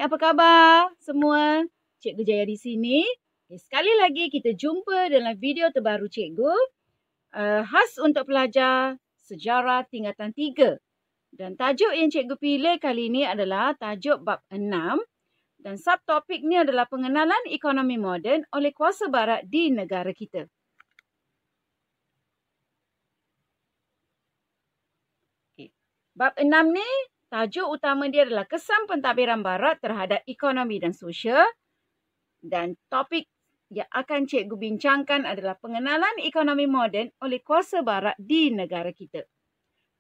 apa khabar semua? Cikgu Jaya di sini. Sekali lagi kita jumpa dalam video terbaru cikgu. Khas untuk pelajar sejarah tingkatan 3. Dan tajuk yang cikgu pilih kali ini adalah tajuk bab 6. Dan subtopik ni adalah pengenalan ekonomi moden oleh kuasa barat di negara kita. Bab 6 ni, tajuk utama dia adalah kesan pentadbiran barat terhadap ekonomi dan sosial. Dan topik yang akan cikgu bincangkan adalah pengenalan ekonomi moden oleh kuasa barat di negara kita.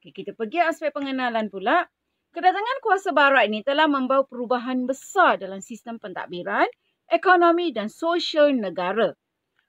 Kita pergi aspek pengenalan pula. Kedatangan kuasa barat ini telah membawa perubahan besar dalam sistem pentadbiran, ekonomi dan sosial negara.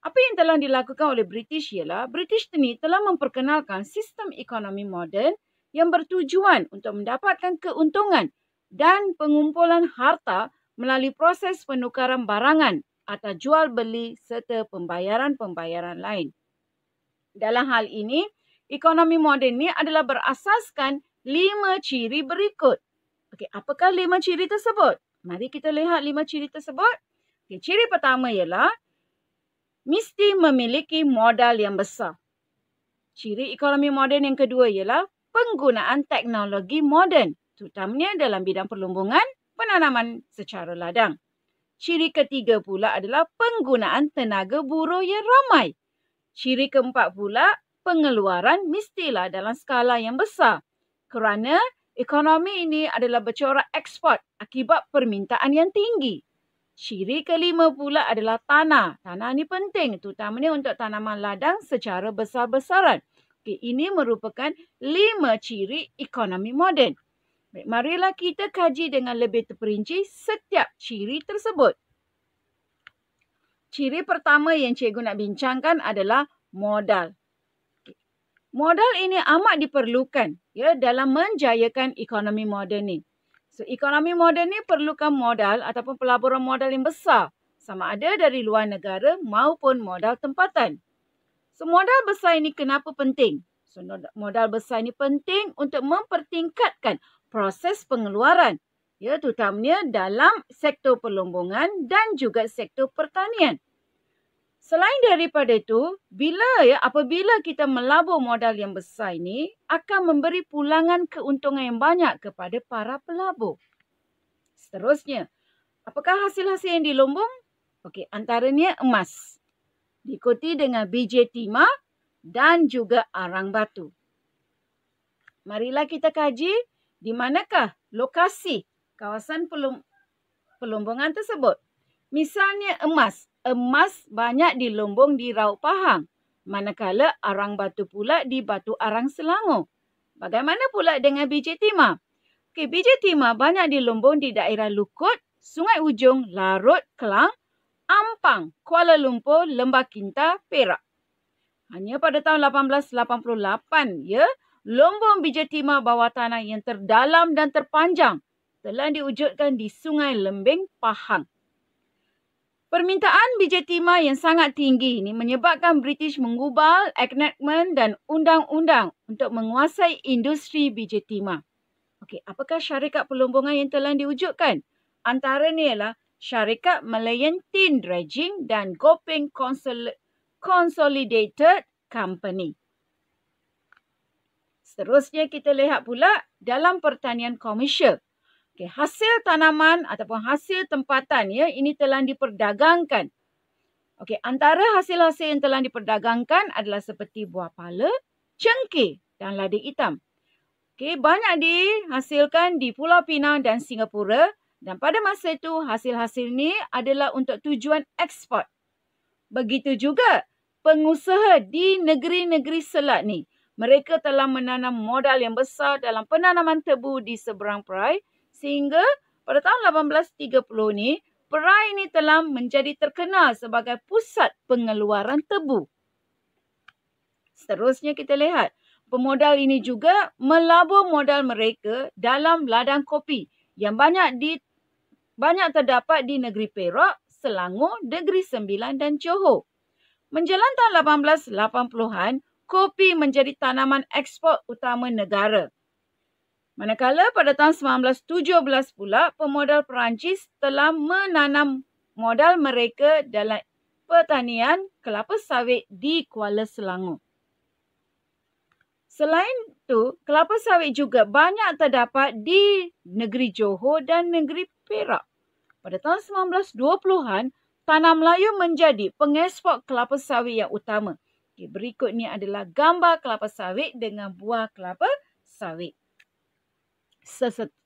Apa yang telah dilakukan oleh British ialah British ini telah memperkenalkan sistem ekonomi moden yang bertujuan untuk mendapatkan keuntungan dan pengumpulan harta melalui proses penukaran barangan atau jual beli serta pembayaran-pembayaran lain. Dalam hal ini, ekonomi moden ini adalah berasaskan 5 ciri berikut. Okey, apakah 5 ciri tersebut? Mari kita lihat 5 ciri tersebut. Okey, ciri pertama ialah mesti memiliki modal yang besar. Ciri ekonomi moden yang kedua ialah penggunaan teknologi moden, terutamanya dalam bidang perlumbungan, penanaman secara ladang. Ciri ketiga pula adalah penggunaan tenaga buruh yang ramai. Ciri keempat pula, pengeluaran mestilah dalam skala yang besar. Kerana ekonomi ini adalah bercorak ekspor akibat permintaan yang tinggi. Ciri kelima pula adalah tanah. Tanah ni penting, terutamanya untuk tanaman ladang secara besar-besaran. Okay, ini merupakan 5 ciri ekonomi moden. Baik, marilah kita kaji dengan lebih terperinci setiap ciri tersebut. Ciri pertama yang cikgu nak bincangkan adalah modal. Okay. Modal ini amat diperlukan ya dalam menjayakan ekonomi moden ni. So, ekonomi moden ni perlukan modal ataupun pelaburan modal yang besar, sama ada dari luar negara maupun modal tempatan. So, modal besar ini kenapa penting? So, modal besar ini penting untuk mempertingkatkan proses pengeluaran, ya, terutamanya dalam sektor perlumbungan dan juga sektor pertanian. Selain daripada itu, apabila kita melabur modal yang besar ini, akan memberi pulangan keuntungan yang banyak kepada para pelabur. Seterusnya, apakah hasil-hasil yang dilumbung? Okey, antaranya emas. Diikuti dengan biji timah dan juga arang batu. Marilah kita kaji di manakah lokasi kawasan pelumbungan tersebut. Misalnya emas. Emas banyak dilumbung di Raut Pahang. Manakala arang batu pula di Batu Arang Selangor. Bagaimana pula dengan biji timah? Okey, biji timah banyak dilumbung di daerah Lukut, Sungai Ujong, Larut, Kelang, Ampang, Kuala Lumpur, Lembah Kinta, Perak. Hanya pada tahun 1888, ya, lumbung biji timah bawah tanah yang terdalam dan terpanjang telah diwujudkan di Sungai Lembing, Pahang. Permintaan biji timah yang sangat tinggi ini menyebabkan British mengubah enactment dan undang-undang untuk menguasai industri biji timah. Okey, apakah syarikat perlumbungan yang telah diwujudkan? Antaranya ialah Syarikat Malayan Tin Dredging dan Gopeng Consolidated Company. Seterusnya kita lihat pula dalam pertanian komersial. Okay, hasil tanaman ataupun hasil tempatan ya, ini telah diperdagangkan. Okay, antara hasil-hasil yang telah diperdagangkan adalah seperti buah pala, cengkeh dan lada hitam. Okay, banyak dihasilkan di Pulau Pinang dan Singapura. Dan pada masa itu, hasil-hasil ini adalah untuk tujuan ekspor. Begitu juga pengusaha di negeri-negeri selat ni. Mereka telah menanam modal yang besar dalam penanaman tebu di seberang perai. Sehingga pada tahun 1830 ni, perai ini telah menjadi terkenal sebagai pusat pengeluaran tebu. Seterusnya kita lihat. Pemodal ini juga melabur modal mereka dalam ladang kopi yang banyak terdapat di negeri Perak, Selangor, Negeri Sembilan dan Johor. Menjelang tahun 1880-an, kopi menjadi tanaman ekspor utama negara. Manakala pada tahun 1917 pula, pemodal Perancis telah menanam modal mereka dalam pertanian kelapa sawit di Kuala Selangor. Selain itu, kelapa sawit juga banyak terdapat di negeri Johor dan negeri Perak. Pada tahun 1920-an, Tanah Melayu menjadi pengeksport kelapa sawit yang utama. Berikut ni adalah gambar kelapa sawit dengan buah kelapa sawit.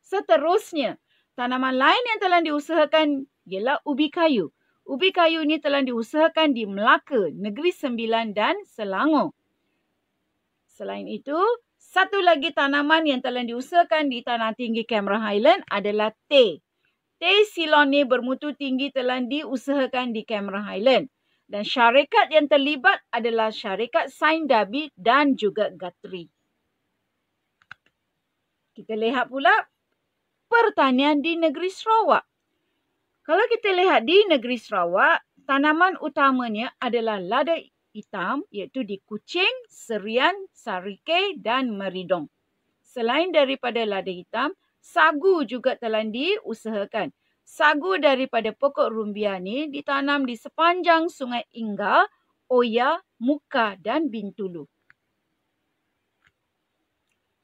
Seterusnya, tanaman lain yang telah diusahakan ialah ubi kayu. Ubi kayu ini telah diusahakan di Melaka, Negeri Sembilan dan Selangor. Selain itu, satu lagi tanaman yang telah diusahakan di Tanah Tinggi Cameron Highland adalah teh. Teh Ceylon ni bermutu tinggi telah diusahakan di Cameron Highland. Dan syarikat yang terlibat adalah syarikat Sain Dhabi dan juga Guthrie. Kita lihat pula pertanian di negeri Sarawak. Kalau kita lihat di negeri Sarawak, tanaman utamanya adalah lada hitam iaitu di Kuching, Serian, Sarike dan Meridong. Selain daripada lada hitam, sagu juga telah diusahakan. Sagu daripada pokok rumbia ni ditanam di sepanjang Sungai Inggar, Oya, Muka dan Bintulu.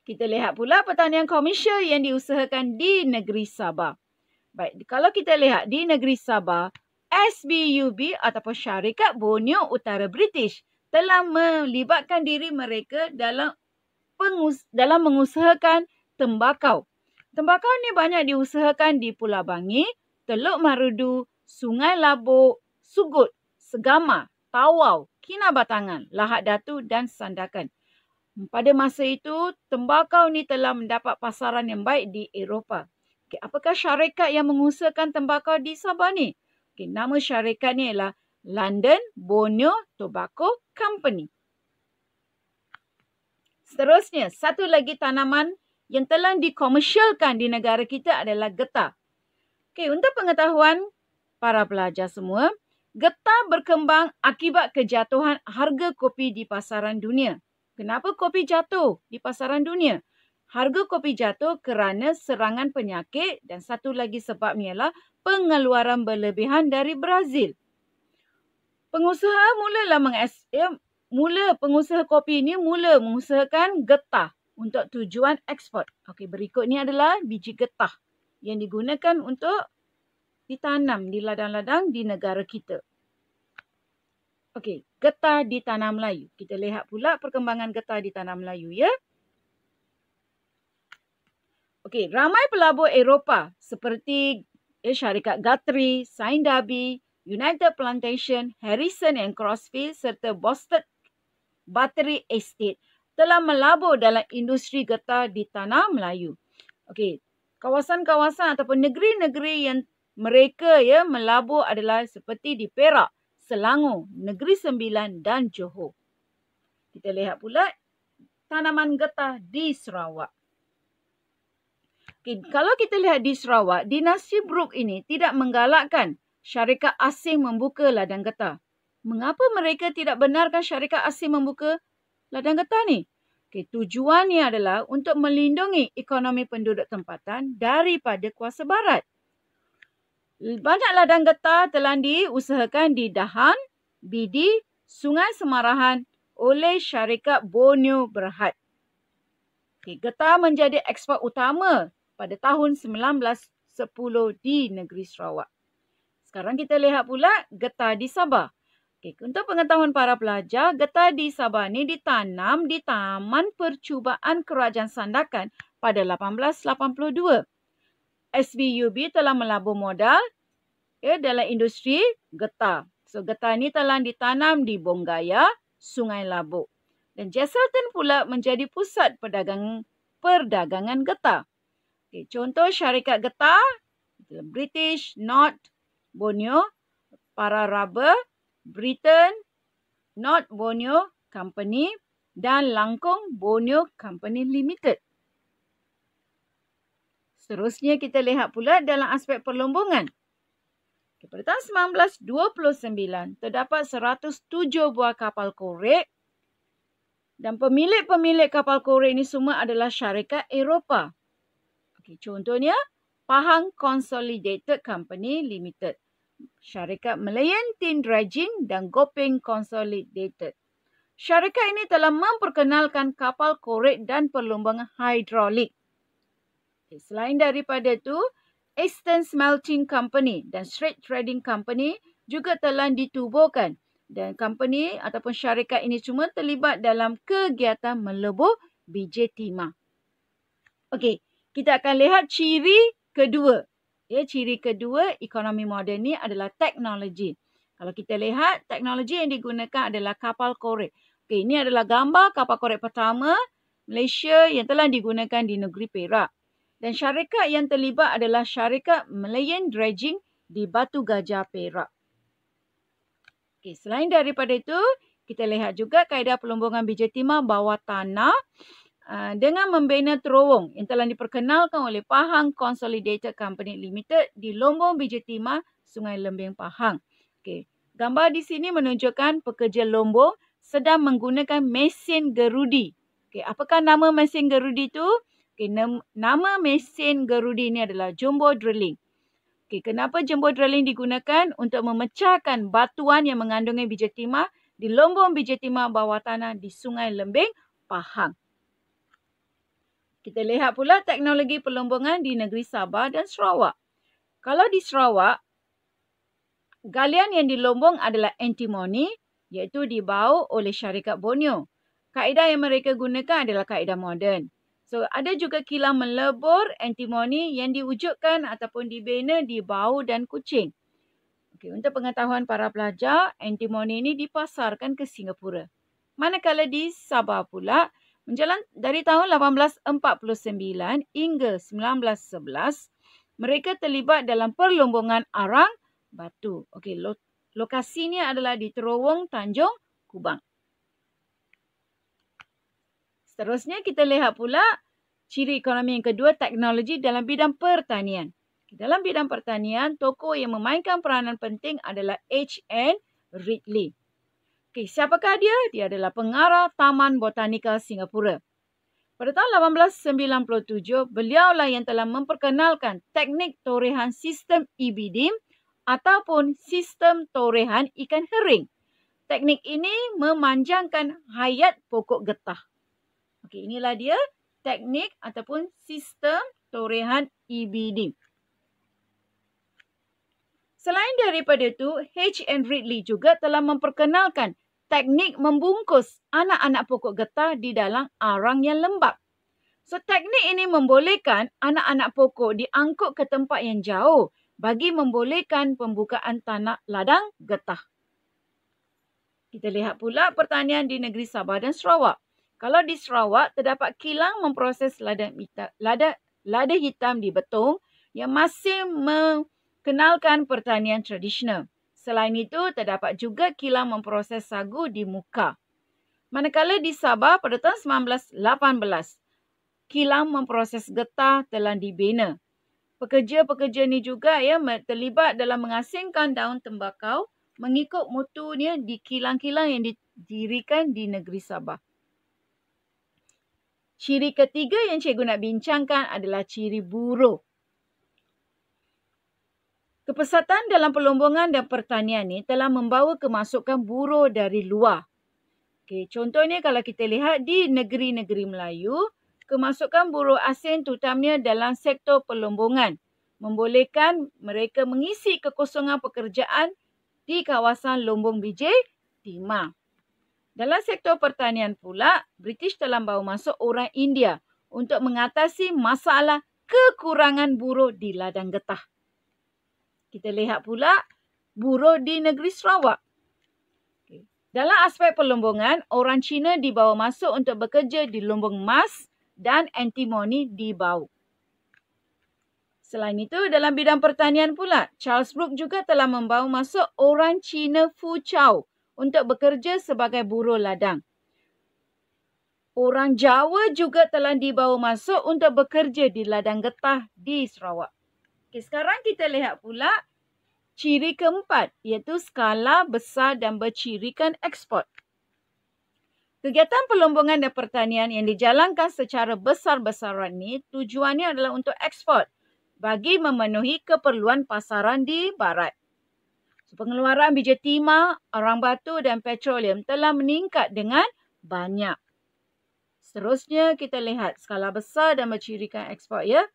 Kita lihat pula pertanian komersial yang diusahakan di negeri Sabah. Baik, kalau kita lihat di negeri Sabah, SBUB ataupun Syarikat Borneo Utara British telah melibatkan diri mereka dalam mengusahakan tembakau. Tembakau ni banyak diusahakan di Pulau Bangi, Teluk Marudu, Sungai Labuk, Sugut, Segama, Tawau, Kinabatangan, Lahad Datu dan Sandakan. Pada masa itu, tembakau ni telah mendapat pasaran yang baik di Eropah. Okay, apakah syarikat yang mengusahakan tembakau di Sabah ni? Okay, nama syarikat ni ialah London Borneo Tobacco Company. Seterusnya, satu lagi tanaman yang telah dikomersialkan di negara kita adalah getah. Okay, untuk pengetahuan para pelajar semua, getah berkembang akibat kejatuhan harga kopi di pasaran dunia. Kenapa kopi jatuh di pasaran dunia? Harga kopi jatuh kerana serangan penyakit dan satu lagi sebabnya ialah pengeluaran berlebihan dari Brazil. Pengusaha pengusaha kopi ini mula mengusahakan getah untuk tujuan ekspor. Okey, berikut ni adalah biji getah yang digunakan untuk ditanam di ladang-ladang di negara kita. Okey, getah di Tanah Melayu. Kita lihat pula perkembangan getah di Tanah Melayu, ya. Okey, ramai pelabur Eropah seperti syarikat Guthrie, Sain Dhabi, United Plantation, Harrison and Crossfield serta Boston Battery Estate telah melabur dalam industri getah di Tanah Melayu. Okey, kawasan-kawasan ataupun negeri-negeri yang mereka melabur adalah seperti di Perak, Selangor, Negeri Sembilan dan Johor. Kita lihat pula tanaman getah di Sarawak. Okay, kalau kita lihat di Sarawak, dinasti Brooke ini tidak menggalakkan syarikat asing membuka ladang getah. Mengapa mereka tidak benarkan syarikat asing membuka ladang getah ni? Okay, tujuannya adalah untuk melindungi ekonomi penduduk tempatan daripada kuasa barat. Banyak ladang getah telah diusahakan di Dahan, Bidi, Sungai Semarahan oleh syarikat Borneo Berhad. Okay, getah menjadi ekspor utama pada tahun 1910 di negeri Sarawak. Sekarang kita lihat pula getah di Sabah. Okay, untuk pengetahuan para pelajar, getah di Sabah ni ditanam di Taman Percubaan Kerajaan Sandakan pada 1882. SBUB telah melabur modal dalam industri getah. So, getah ni telah ditanam di Bonggaya, Sungai Labuk. Dan Jesselton pula menjadi pusat perdagangan getah. Okay, contoh syarikat getah, British, North Borneo, Para Rubber, Britain, North Borneo Company dan Langkong Borneo Company Limited. Seterusnya kita lihat pula dalam aspek perlombongan. Pada tahun 1929, terdapat 107 buah kapal korek dan pemilik-pemilik kapal korek ini semua adalah syarikat Eropah. Okay, contohnya Pahang Consolidated Company Limited, Syarikat Malayan Tin Dredging dan Gopeng Consolidated. Syarikat ini telah memperkenalkan kapal korek dan perlombangan hidrolik. Okay, selain daripada itu, Eastern Smelting Company dan Strait Trading Company juga telah ditubuhkan. Dan company ataupun syarikat ini cuma terlibat dalam kegiatan melebur biji timah. Okey, kita akan lihat ciri kedua. Ya, ciri kedua ekonomi moden ni adalah teknologi. Kalau kita lihat, teknologi yang digunakan adalah kapal korek. Okey, ini adalah gambar kapal korek pertama Malaysia yang telah digunakan di negeri Perak. Dan syarikat yang terlibat adalah Syarikat Malayan Dredging di Batu Gajah, Perak. Okay, selain daripada itu, kita lihat juga kaedah pelombongan biji timah bawah tanah dengan membina terowong yang telah diperkenalkan oleh Pahang Consolidated Company Limited di lombong biji timah Sungai Lembing, Pahang. Okay, gambar di sini menunjukkan pekerja lombong sedang menggunakan mesin gerudi. Okay, apakah nama mesin gerudi itu? Okay, nama mesin gerudi ini adalah jumbo drilling. Okay, kenapa jumbo drilling digunakan? Untuk memecahkan batuan yang mengandungi biji timah di lombong biji timah bawah tanah di Sungai Lembing, Pahang. Kita lihat pula teknologi pelombongan di negeri Sabah dan Sarawak. Kalau di Sarawak, galian yang dilombong adalah antimoni, iaitu dibawa oleh syarikat Borneo. Kaedah yang mereka gunakan adalah kaedah moden. So, ada juga kilang melebur antimoni yang diwujudkan ataupun dibina di Bau dan Kuching. Okay, untuk pengetahuan para pelajar, antimoni ini dipasarkan ke Singapura. Manakala di Sabah pula, menjelang dari tahun 1849 hingga 1911, mereka terlibat dalam perlombongan arang batu. Okay, lokasinya adalah di Terowong Tanjung Kubang. Seterusnya kita lihat pula ciri ekonomi yang kedua, teknologi dalam bidang pertanian. Dalam bidang pertanian, tokoh yang memainkan peranan penting adalah H.N. Ridley. Okay, siapakah dia? Dia adalah pengarah Taman Botanika Singapura. Pada tahun 1897, beliaulah yang telah memperkenalkan teknik torehan sistem ibidim ataupun sistem torehan ikan hering. Teknik ini memanjangkan hayat pokok getah. Okey, inilah dia teknik ataupun sistem torehan ibidim. Selain daripada itu, H.N. Ridley juga telah memperkenalkan teknik membungkus anak-anak pokok getah di dalam arang yang lembap. So, teknik ini membolehkan anak-anak pokok diangkut ke tempat yang jauh bagi membolehkan pembukaan tanah ladang getah. Kita lihat pula pertanian di negeri Sabah dan Sarawak. Kalau di Sarawak, terdapat kilang memproses lada hitam di Betong yang masih mengenalkan pertanian tradisional. Selain itu, terdapat juga kilang memproses sagu di Muka. Manakala di Sabah pada tahun 1918, kilang memproses getah telah dibina. Pekerja-pekerja ini juga terlibat dalam mengasingkan daun tembakau mengikut mutunya di kilang-kilang yang didirikan di negeri Sabah. Ciri ketiga yang cikgu nak bincangkan adalah ciri buruh. Kepesatan dalam pelombongan dan pertanian ini telah membawa kemasukan buruh dari luar. Okay, contohnya kalau kita lihat di negeri-negeri Melayu, kemasukan buruh asing terutamanya dalam sektor pelombongan membolehkan mereka mengisi kekosongan pekerjaan di kawasan lombong biji timah. Dalam sektor pertanian pula, British telah bawa masuk orang India untuk mengatasi masalah kekurangan buruh di ladang getah. Kita lihat pula buruh di negeri Sarawak. Dalam aspek pelombongan, orang Cina dibawa masuk untuk bekerja di lombong emas dan antimoni di Bau. Selain itu, dalam bidang pertanian pula, Charles Brooke juga telah membawa masuk orang Cina Fu Chao untuk bekerja sebagai buruh ladang. Orang Jawa juga telah dibawa masuk untuk bekerja di ladang getah di Sarawak. Okay, sekarang kita lihat pula ciri keempat, iaitu skala besar dan bercirikan ekspor. Kegiatan pelombongan dan pertanian yang dijalankan secara besar-besaran ni tujuannya adalah untuk ekspor bagi memenuhi keperluan pasaran di barat. So, pengeluaran biji timah, arang batu dan petroleum telah meningkat dengan banyak. Seterusnya kita lihat skala besar dan mencirikan ekspor ya.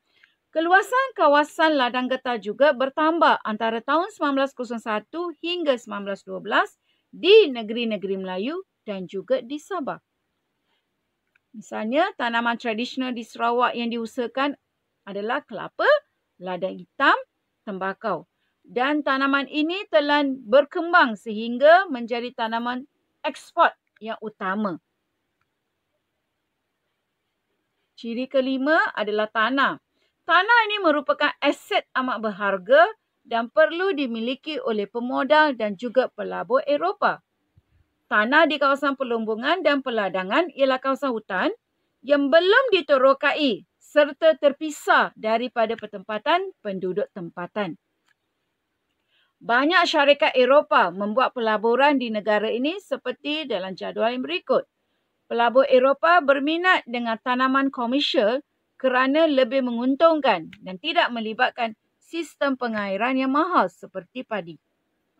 Keluasan kawasan ladang getah juga bertambah antara tahun 1901 hingga 1912 di negeri-negeri Melayu dan juga di Sabah. Misalnya, tanaman tradisional di Sarawak yang diusahakan adalah kelapa, lada hitam, tembakau. Dan tanaman ini telah berkembang sehingga menjadi tanaman ekspor yang utama. Ciri kelima adalah tanah. Tanah ini merupakan aset amat berharga dan perlu dimiliki oleh pemodal dan juga pelabur Eropah. Tanah di kawasan pelombongan dan peladangan ialah kawasan hutan yang belum diterokai serta terpisah daripada pertempatan penduduk tempatan. Banyak syarikat Eropah membuat pelaburan di negara ini seperti dalam jadual yang berikut. Pelabur Eropah berminat dengan tanaman komersial kerana lebih menguntungkan dan tidak melibatkan sistem pengairan yang mahal seperti padi.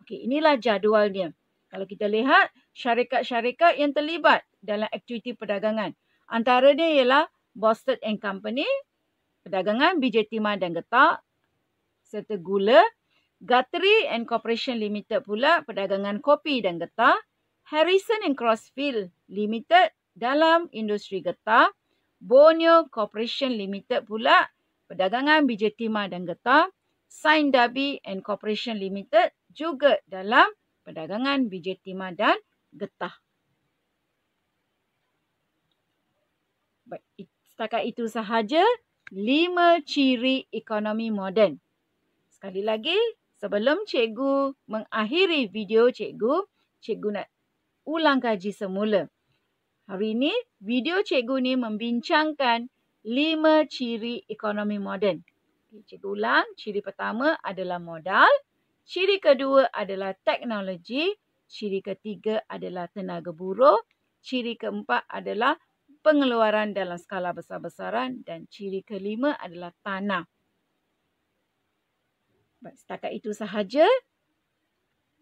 Okey, inilah jadualnya. Kalau kita lihat syarikat-syarikat yang terlibat dalam aktiviti perdagangan. Antaranya ialah Boston and Company, perdagangan biji timah dan getah serta gula. Guthrie and Corporation Limited pula, perdagangan kopi dan getah. Harrison and Crossfield Limited dalam industri getah. Borneo Corporation Limited pula, perdagangan biji timah dan getah. Saint Darby and Corporation Limited juga dalam perdagangan biji timah dan getah. Baik, setakat itu sahaja 5 ciri ekonomi moden. Sekali lagi, sebelum cikgu mengakhiri video cikgu nak ulang kaji semula. Hari ini, video cikgu ni membincangkan 5 ciri ekonomi moden. Cikgu ulang, ciri pertama adalah modal. Ciri kedua adalah teknologi. Ciri ketiga adalah tenaga buruh. Ciri keempat adalah pengeluaran dalam skala besar-besaran. Dan ciri kelima adalah tanah. Setakat itu sahaja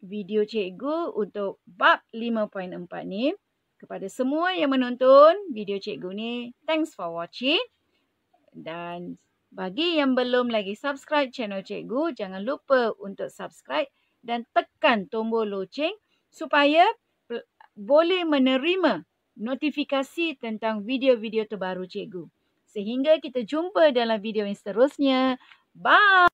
video cikgu untuk bab 5.4 ni. Kepada semua yang menonton video cikgu ni, thanks for watching. Dan bagi yang belum lagi subscribe channel cikgu, jangan lupa untuk subscribe dan tekan tombol loceng supaya boleh menerima notifikasi tentang video-video terbaru cikgu. Sehingga kita jumpa dalam video yang seterusnya. Bye!